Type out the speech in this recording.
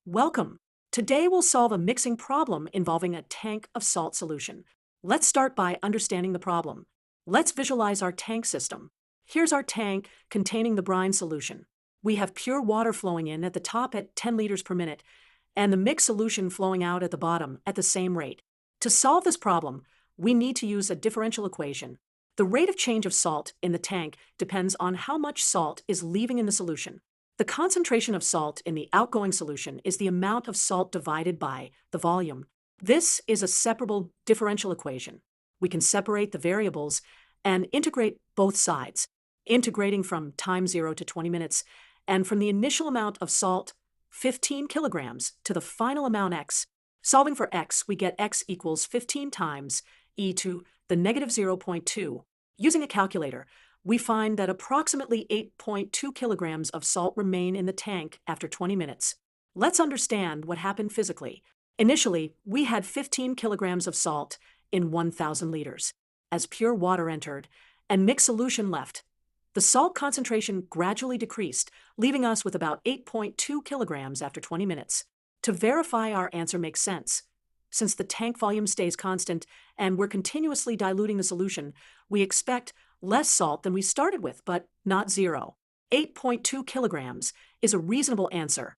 Welcome. Today we'll solve a mixing problem involving a tank of salt solution. Let's start by understanding the problem. Let's visualize our tank system. Here's our tank containing the brine solution. We have pure water flowing in at the top at 10 liters per minute, and the mixed solution flowing out at the bottom at the same rate. To solve this problem, we need to use a differential equation. The rate of change of salt in the tank depends on how much salt is leaving in the solution. The concentration of salt in the outgoing solution is the amount of salt divided by the volume. This is a separable differential equation. We can separate the variables and integrate both sides, integrating from time 0 to 20 minutes, and from the initial amount of salt, 15 kilograms, to the final amount x. Solving for x, we get x equals 15 times e to the negative 0.2. Using a calculator, we find that approximately 8.2 kilograms of salt remain in the tank after 20 minutes. Let's understand what happened physically. Initially, we had 15 kilograms of salt in 1,000 liters. As pure water entered and mixed solution left, the salt concentration gradually decreased, leaving us with about 8.2 kilograms after 20 minutes. To verify our answer makes sense, since the tank volume stays constant and we're continuously diluting the solution, we expect less salt than we started with, but not zero. 8.2 kilograms is a reasonable answer.